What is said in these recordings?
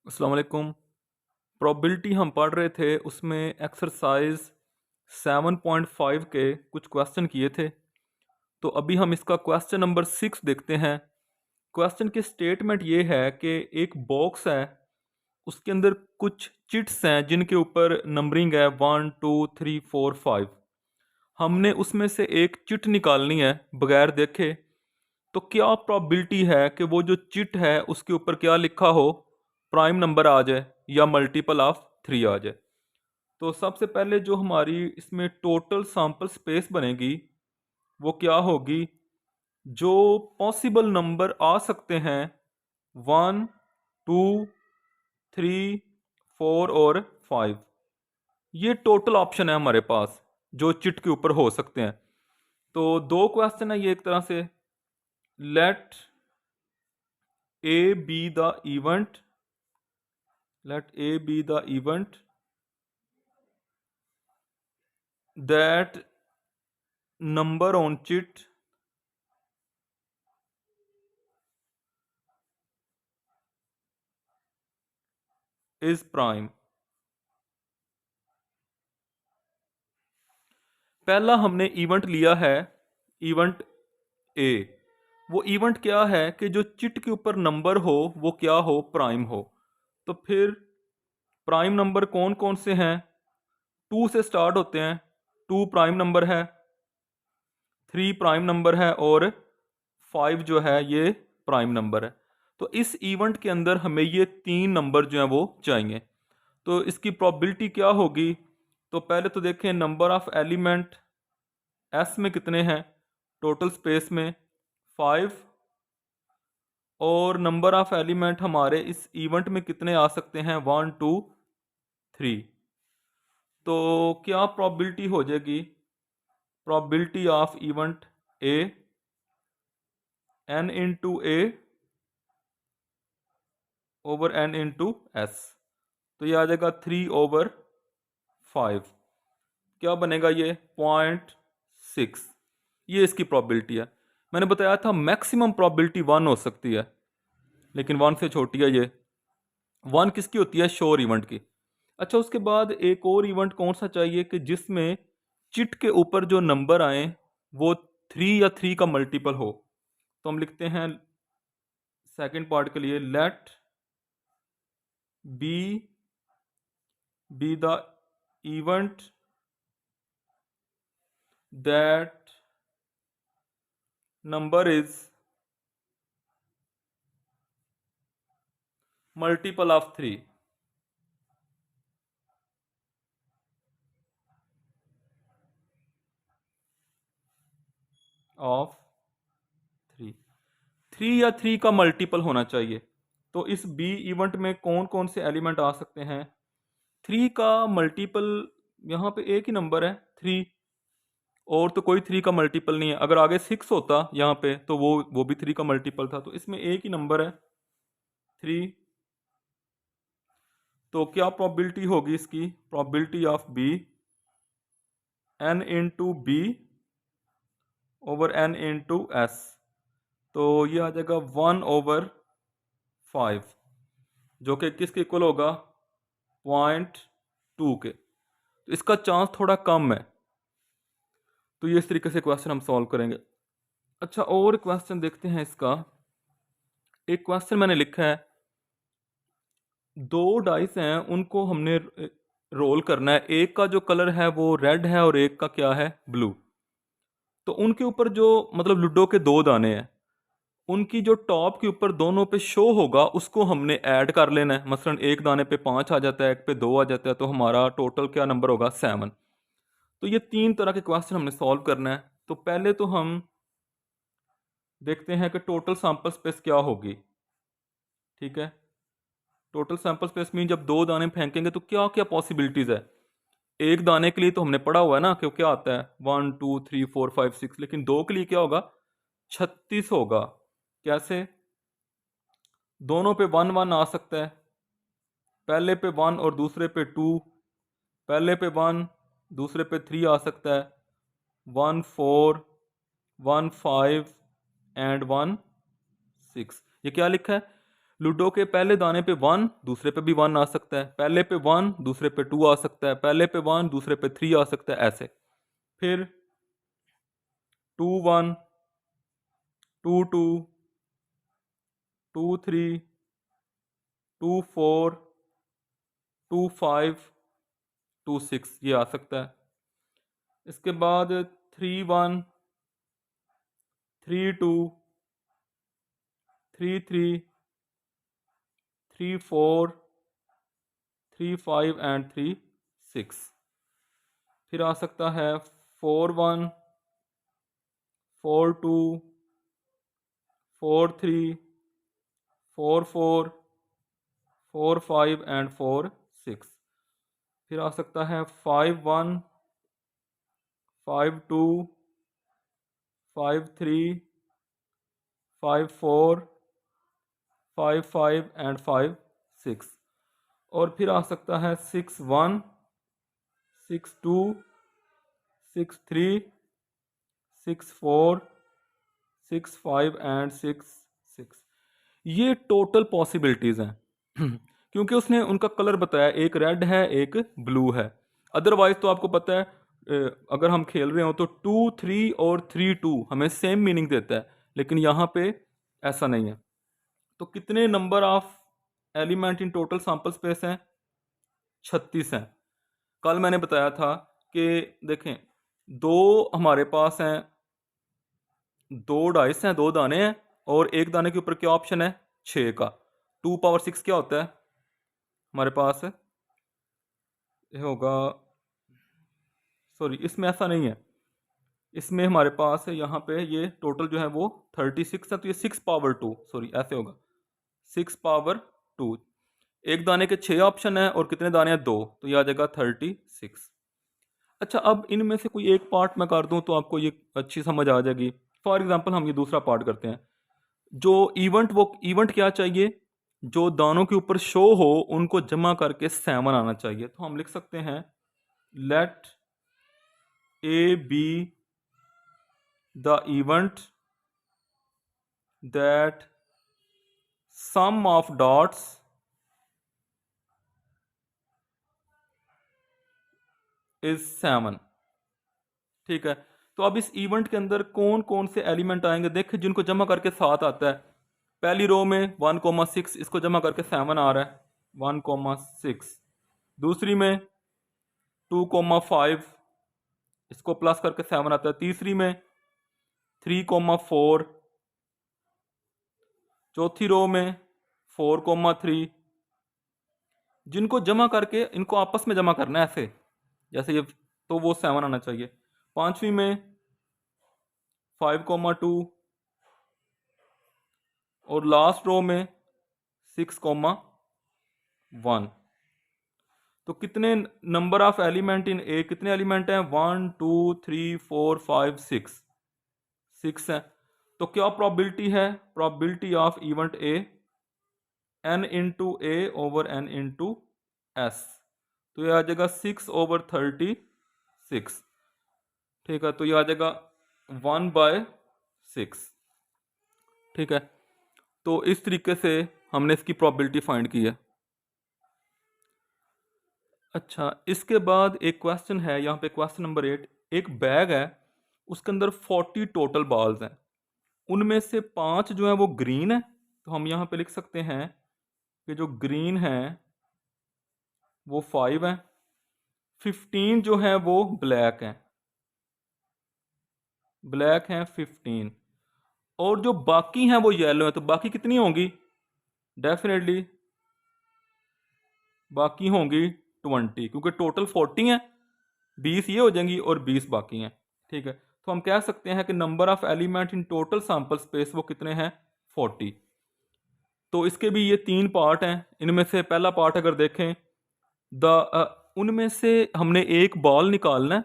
अस्सलाम वालेकुम। प्रोबेबिलिटी हम पढ़ रहे थे, उसमें एक्सरसाइज 7.5 के कुछ क्वेश्चन किए थे। तो अभी हम इसका क्वेश्चन नंबर 6 देखते हैं। क्वेश्चन की स्टेटमेंट ये है कि एक बॉक्स है, उसके अंदर कुछ चिट्स हैं जिनके ऊपर नंबरिंग है 1 2 3 4 5। हमने उसमें से एक चिट निकालनी है बगैर देखे। तो क्या प्रोबेबिलिटी है कि वो जो चिट है उसके ऊपर क्या लिखा हो, प्राइम नंबर आ जाए या मल्टीपल ऑफ 3 आ जाए। तो सबसे पहले जो हमारी इसमें टोटल सैंपल स्पेस बनेगी वो क्या होगी, जो पॉसिबल नंबर आ सकते हैं 1 2 3 4 और 5। ये टोटल ऑप्शन है हमारे पास जो चिट के ऊपर हो सकते हैं। तो दो क्वेश्चन है ये एक तरह से। Let A be the event let A be the event that number on chit is prime। पहला हमने इवेंट लिया है, इवेंट ए। वो इवेंट क्या है कि जो चिट के ऊपर नंबर हो वो क्या हो, प्राइम हो। तो फिर प्राइम नंबर कौन कौन से हैं? 2 से स्टार्ट होते हैं, 2 प्राइम नंबर है, 3 प्राइम नंबर है और 5 जो है ये प्राइम नंबर है। तो इस इवेंट के अंदर हमें ये 3 नंबर जो हैं वो चाहिए। तो इसकी प्रोबेबिलिटी क्या होगी? तो पहले तो देखें नंबर ऑफ एलिमेंट एस में कितने हैं, टोटल स्पेस में 5। और नंबर ऑफ एलिमेंट हमारे इस इवेंट में कितने आ सकते हैं, 1 2 3। तो क्या प्रोबेबिलिटी हो जाएगी? Probability of event A n into A over n into S. तो ये आ जाएगा 3/5। क्या बनेगा ये, 0.6। ये इसकी प्रोबेबिलिटी है। मैंने बताया था मैक्सिमम प्रोबेबिलिटी 1 हो सकती है, लेकिन 1 से छोटी है ये। 1 किसकी होती है, श्योर इवेंट की। अच्छा, उसके बाद एक और इवेंट कौन सा चाहिए कि जिसमें चिट के ऊपर जो नंबर आए वो 3 या 3 का मल्टीपल हो। तो हम लिखते हैं सेकंड पार्ट के लिए, let B the event that number is multiple of 3। Of 3, 3 या 3 का मल्टीपल होना चाहिए। तो इस बी इवेंट में कौन कौन से एलिमेंट आ सकते हैं? 3 का मल्टीपल, यहाँ पे एक ही नंबर है 3, और तो कोई 3 का मल्टीपल नहीं है। अगर आगे 6 होता यहाँ पे तो वो भी 3 का मल्टीपल था। तो इसमें एक ही नंबर है 3। तो क्या प्रोबेबिलिटी होगी इसकी? Probability of B n into B over n into S. तो ये आ जाएगा 1/5, जो कि किसके इक्वल होगा, 0.2 के। तो इसका चांस थोड़ा कम है। तो ये इस तरीके से क्वेश्चन हम सॉल्व करेंगे। अच्छा, और क्वेश्चन देखते हैं इसका। एक क्वेश्चन मैंने लिखा है, दो डाइस हैं, उनको हमने रोल करना है। एक का जो कलर है वो रेड है और एक का क्या है, ब्लू। तो उनके ऊपर जो मतलब लूडो के दो दाने हैं, उनकी जो टॉप के ऊपर दोनों पे शो होगा उसको हमने ऐड कर लेना है। मसलन एक दाने पे 5 आ जाता है, एक पे 2 आ जाता है, तो हमारा टोटल क्या नंबर होगा, 7। तो ये 3 तरह के क्वेश्चन हमने सॉल्व करना है। तो पहले तो हम देखते हैं कि टोटल सैंपल स्पेस क्या होगी। ठीक है, टोटल सैंपल स्पेस मीन जब दो दाने फेंकेंगे तो क्या क्या पॉसिबिलिटीज है। एक दाने के लिए तो हमने पढ़ा हुआ है ना कि क्या आता है, 1 2 3 4 5 6। लेकिन दो के लिए क्या होगा, 36 होगा। कैसे? दोनों पे 1 1 आ सकता है, पहले पे 1 और दूसरे पे 2। पहले पे 1, दूसरे पे 3 आ सकता है। 1 4, 1 5 एंड 1 6। ये क्या लिखा है, लूडो के पहले दाने पे 1, दूसरे पे भी 1 आ सकता है, पहले पे 1 दूसरे पे 2 आ सकता है, पहले पे 1 दूसरे पे 3 आ सकता है, ऐसे। फिर 2 1, 2 2, 2 3, 2 4, 2 5, 2 6 ये आ सकता है। इसके बाद 3 1, 3 2, 3 3, 3 4, 3 5 एंड 3 6। फिर आ सकता है 4 1, 4 2, 4 3, 4 4, 4 5 एंड 4 6। फिर आ सकता है 5 1, 5 2, 5 3, 5 4, 5 5 एंड 5 6। और फिर आ सकता है 6 1, 6 2, 6 3, 6 4, 6 5 एंड 6 6। ये टोटल पॉसिबिलिटीज़ हैं क्योंकि उसने उनका कलर बताया, एक रेड है एक ब्लू है। अदरवाइज तो आपको पता है अगर हम खेल रहे हो तो 2 3 और 3 2 हमें सेम मीनिंग देता है, लेकिन यहाँ पे ऐसा नहीं है। तो कितने number of element in total sample space हैं? 36 हैं। कल मैंने बताया था कि देखें, दो हमारे पास हैं, दो डाइस हैं, दो दाने हैं, और एक दाने के ऊपर क्या ऑप्शन है? 6 का। 2 पावर 6 क्या होता है हमारे पास? ये होगा, सॉरी इसमें ऐसा नहीं है, इसमें हमारे पास है यहाँ पे ये टोटल जो है वो 36 है, तो ये 6 पावर 2, सॉरी ऐसे होगा 6 पावर 2। एक दाने के 6 ऑप्शन है और कितने दाने हैं? 2, तो ये आ जाएगा 36। अच्छा, अब इनमें से कोई एक पार्ट मैं कर दूं तो आपको ये अच्छी समझ आ जाएगी। फॉर एग्जांपल हम ये दूसरा पार्ट करते हैं। जो इवेंट, वो इवेंट क्या चाहिए? जो दानों के ऊपर शो हो उनको जमा करके 7 आना चाहिए। तो हम लिख सकते हैं let A be the event that sum of dots is 7। ठीक है, तो अब इस इवेंट के अंदर कौन कौन से एलिमेंट आएंगे? देखें, जिनको जमा करके 7 आता है। पहली रो में 1,6, इसको जमा करके 7 आ रहा है, 1,6। दूसरी में 2,5, इसको प्लस करके 7 आता है। तीसरी में 3,4, चौथी रो में 4,3। जिनको जमा करके इनको आपस में जमा करना है ऐसे, जैसे ये, तो वो 7 आना चाहिए। पांचवी में 5,2, और लास्ट रो में 6,1। तो कितने नंबर ऑफ एलिमेंट इन ए? कितने एलिमेंट हैं? 1 2 3 4 5 6, 6 है। तो क्या प्रोबेबिलिटी है? Probability of event A n into A over n into S. तो ये आ जाएगा 6/36। ठीक है, तो ये आ जाएगा 1/6। ठीक है, तो इस तरीके से हमने इसकी प्रोबेबिलिटी फाइंड की है। अच्छा, इसके बाद एक क्वेश्चन है यहाँ पे, क्वेश्चन नंबर 8। एक बैग है, उसके अंदर 40 टोटल बॉल्स हैं, उनमें से 5 जो है वो ग्रीन है। तो हम यहाँ पे लिख सकते हैं कि जो ग्रीन है वो 5 है, 15 जो है वो ब्लैक हैं, ब्लैक हैं 15, और जो बाकी हैं वो येलो है। तो बाकी कितनी होंगी? डेफिनेटली बाकी होंगी 20, क्योंकि टोटल 40 हैं, 20 ये हो जाएंगी और 20 बाकी हैं। ठीक है, तो हम कह सकते हैं कि number of element in total sample space वो कितने हैं? 40। तो इसके भी ये 3 पार्ट हैं। इनमें से पहला पार्ट अगर देखें, उनमें से हमने एक बॉल निकालना है।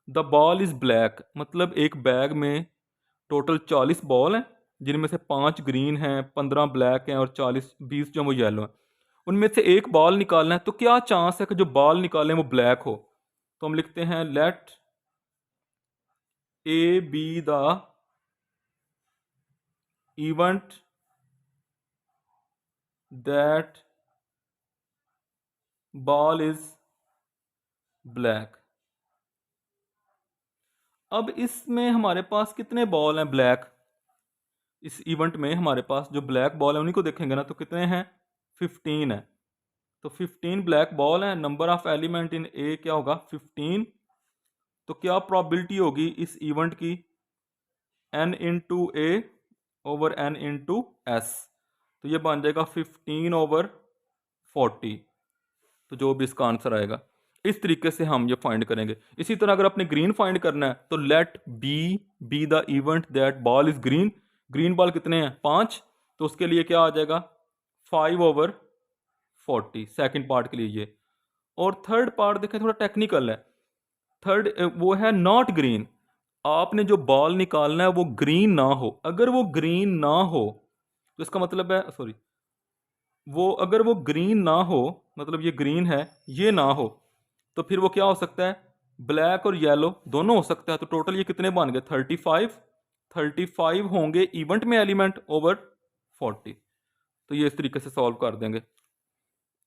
द बॉल इज ब्लैक, मतलब एक बैग में टोटल 40 बॉल हैं, जिनमें से 5 ग्रीन हैं, 15 ब्लैक हैं और 20 जो वो येलो हैं। उनमें से एक बॉल निकालना है, तो क्या चांस है कि जो बॉल निकालें वो ब्लैक हो? तो हम लिखते हैं let A be the event that ball is black. अब इसमें हमारे पास कितने बॉल हैं ब्लैक? इस इवेंट में हमारे पास जो ब्लैक बॉल है उन्हीं को देखेंगे ना, तो कितने हैं? 15 है। तो 15 ब्लैक बॉल है। नंबर ऑफ एलिमेंट इन ए क्या होगा? 15। तो क्या प्रोबेबिलिटी होगी इस इवेंट की? n इंटू ए ओवर n इंटू एस। तो ये बन जाएगा 15/40। तो जो भी इसका आंसर आएगा, इस तरीके से हम ये फाइंड करेंगे। इसी तरह अगर आपने ग्रीन फाइंड करना है तो let B be the event that ball is green. Green ball कितने हैं? 5। तो उसके लिए क्या आ जाएगा? 5/40 सेकेंड पार्ट के लिए ये। और थर्ड पार्ट देखें, थोड़ा टेक्निकल है। थर्ड वो है नॉट ग्रीन। आपने जो बॉल निकालना है वो ग्रीन ना हो। अगर वो ग्रीन ना हो तो इसका मतलब है, सॉरी, वो अगर वो ग्रीन ना हो, मतलब ये ग्रीन है, ये ना हो, तो फिर वो क्या हो सकता है? ब्लैक और येलो दोनों हो सकता है। तो टोटल ये कितने बन गए? 35। 35 होंगे इवेंट में एलिमेंट ओवर 40। तो ये इस तरीके से सॉल्व कर देंगे।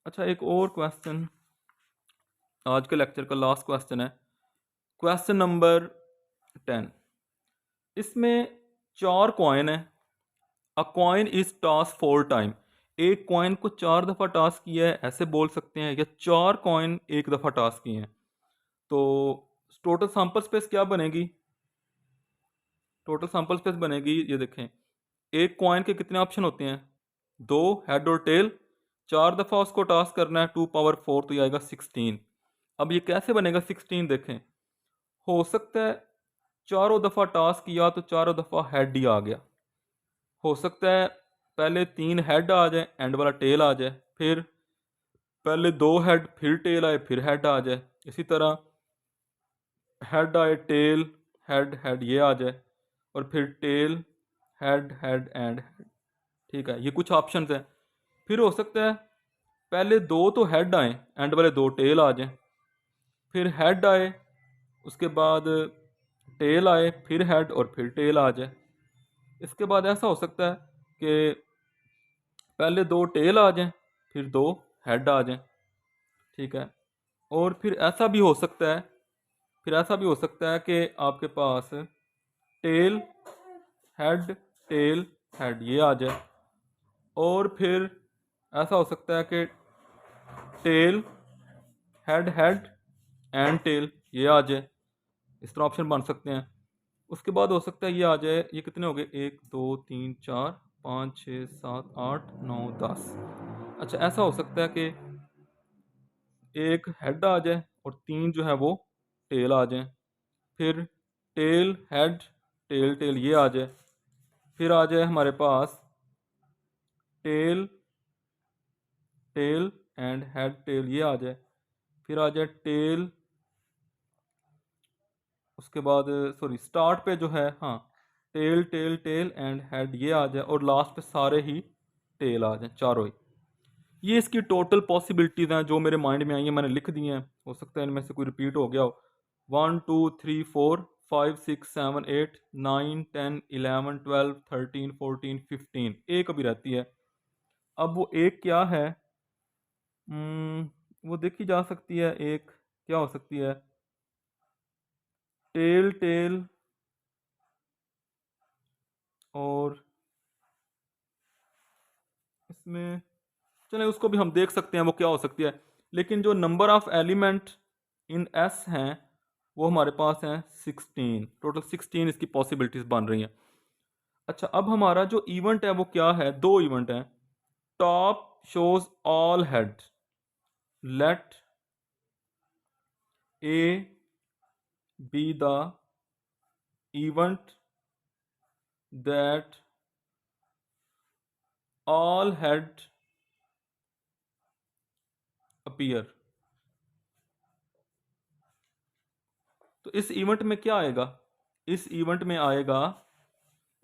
अच्छा, एक और क्वेश्चन, आज के लेक्चर का लास्ट क्वेश्चन है, क्वेश्चन नंबर 10। इसमें 4 कॉइन है। अ कॉइन इज टॉस 4 टाइम। एक कॉइन को 4 दफ़ा टॉस किया है, ऐसे बोल सकते हैं, या 4 कॉइन एक दफ़ा टॉस किए हैं। तो टोटल सैंपल स्पेस क्या बनेगी? टोटल सैंपल स्पेस बनेगी, ये देखें, एक कॉइन के कितने ऑप्शन होते हैं? 2, हेड और टेल। 4 दफ़ा उसको टॉस करना है, 2 पावर 4, तो ये आएगा 16। अब ये कैसे बनेगा 16? देखें, हो सकता है चारों दफ़ा टॉस किया तो चारों दफ़ा हेड ही आ गया। हो सकता है पहले 3 हेड आ जाए, एंड वाला टेल आ जाए, फिर पहले 2 हेड फिर टेल आए, फिर हेड आ जाए। इसी तरह हेड आए, टेल, हेड, हेड, ये आ जाए, और फिर tail, head, head and head. ठीक है, ये कुछ ऑप्शंस हैं। फिर हो सकता है पहले 2 तो हेड आए, एंड वाले 2 टेल आ जाए, फिर हेड आए, उसके बाद टेल आए, फिर हेड और फिर टेल आ जाए। इसके बाद ऐसा हो सकता है कि पहले 2 टेल आ जाएं, फिर 2 हेड आ जाएं। ठीक है, और फिर ऐसा भी हो सकता है, कि आपके पास टेल, हेड, टेल, हेड, ये आ जाए, और फिर ऐसा हो सकता है कि tail, head, head and tail, ये आ जाए। इस तरह ऑप्शन बन सकते हैं। उसके बाद हो सकता है ये आ जाए, ये कितने हो गए? 1 2 3 4 5 6 7 8 9 10। अच्छा, ऐसा हो सकता है कि एक हेड आ जाए और 3 जो है वो टेल आ जाए, फिर टेल, हेड, टेल, टेल, ये आ जाए, फिर आ जाए हमारे पास tail, tail and head, tail, ये आ जाए, फिर आ जाए टेल, उसके बाद सॉरी स्टार्ट पे जो है, हाँ, tail, tail, tail and head, ये आ जाए, और लास्ट पे सारे ही टेल आ जाए, चारों ही। ये इसकी टोटल पॉसिबिलिटीज़ हैं जो मेरे माइंड में आई हैं, मैंने लिख दी हैं। हो सकता है इनमें से कोई रिपीट हो गया हो। 1 2 3 4 5 6 7 8 9 10 11 12 13 14 15, एक अभी रहती है। अब वो एक क्या है? वो देखी जा सकती है। एक क्या हो सकती है? टेल, टेल, और इसमें चलें उसको भी हम देख सकते हैं वो क्या हो सकती है। लेकिन जो number of element in S हैं वो हमारे पास हैं 16। टोटल 16 इसकी पॉसिबिलिटीज बन रही हैं। अच्छा, अब हमारा जो इवेंट है वो क्या है? 2 इवेंट हैं। Top shows all head, let A be the event that all head appear. तो इस इवेंट में क्या आएगा? इस इवेंट में आएगा,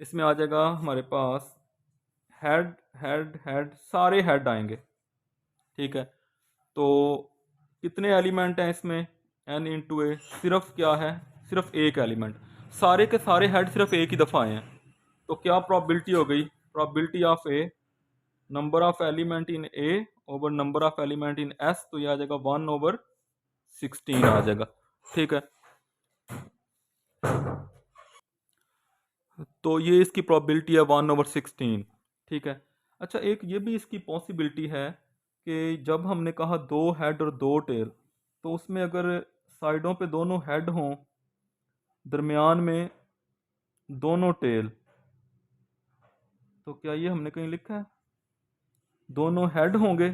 इसमें आ जाएगा हमारे पास हेड, हेड, हेड, सारे हेड आएंगे। ठीक है, तो कितने एलिमेंट हैं इसमें? n इंटू ए, सिर्फ क्या है? सिर्फ एक एलिमेंट। सारे के सारे हेड सिर्फ एक ही दफ़ा आए हैं। तो क्या प्रोबेबिलिटी हो गई? Probability of A number of element in A over number of element in S, तो ये आ जाएगा 1/16 आ जाएगा। ठीक है, तो ये इसकी प्रोबेबिलिटी है 1/16। ठीक है। अच्छा, एक ये भी इसकी पॉसिबिलिटी है कि जब हमने कहा 2 हेड और 2 टेल, तो उसमें अगर साइडों पे दोनों हेड हों, दरमियान में दोनों टेल, तो क्या ये हमने कहीं लिखा है? दोनों हेड होंगे,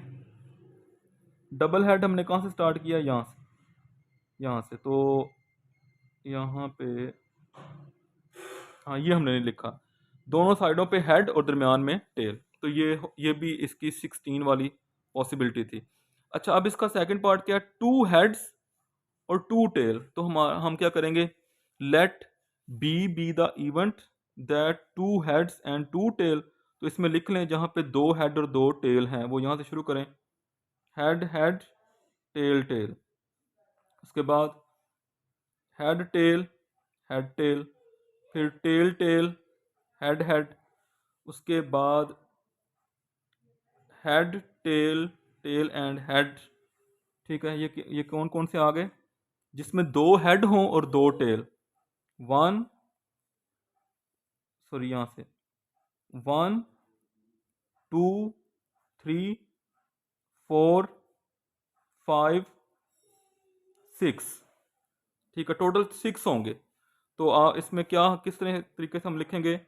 डबल हेड हमने कहाँ से स्टार्ट किया? यहाँ से, यहाँ से, तो यहाँ पे, हाँ ये हमने नहीं लिखा, दोनों साइडों पे हेड और दरमियान में टेल, तो ये भी इसकी 16 वाली पॉसिबिलिटी थी। अच्छा, अब इसका सेकंड पार्ट क्या है? 2 हेड्स और 2 टेल, तो हम क्या करेंगे? Let B the event that 2 heads and 2 tail, तो इसमें लिख लें जहाँ पे 2 हेड और 2 टेल हैं, वो यहाँ से शुरू करें, हेड हेड टेल टेल, उसके बाद हेड टेल हेड टेल, फिर टेल टेल हेड हेड, उसके बाद head tail tail and head. ठीक है, ये कौन कौन से आ गए? जिसमें 2 हेड हों और 2 टेल, 1, सॉरी यहाँ से 1 2 3 4 5 6, ठीक है, टोटल 6 होंगे। तो इसमें क्या, किस तरह तरीके से हम लिखेंगे?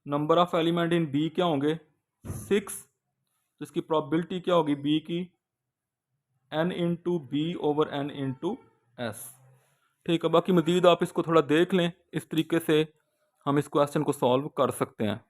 Number of element in B क्या होंगे? 6, तो इसकी प्रोबेबिलिटी क्या होगी बी की? n into B over n into S. ठीक है, बाकी मजीद आप इसको थोड़ा देख लें, इस तरीके से हम इस क्वेश्चन को सॉल्व कर सकते हैं।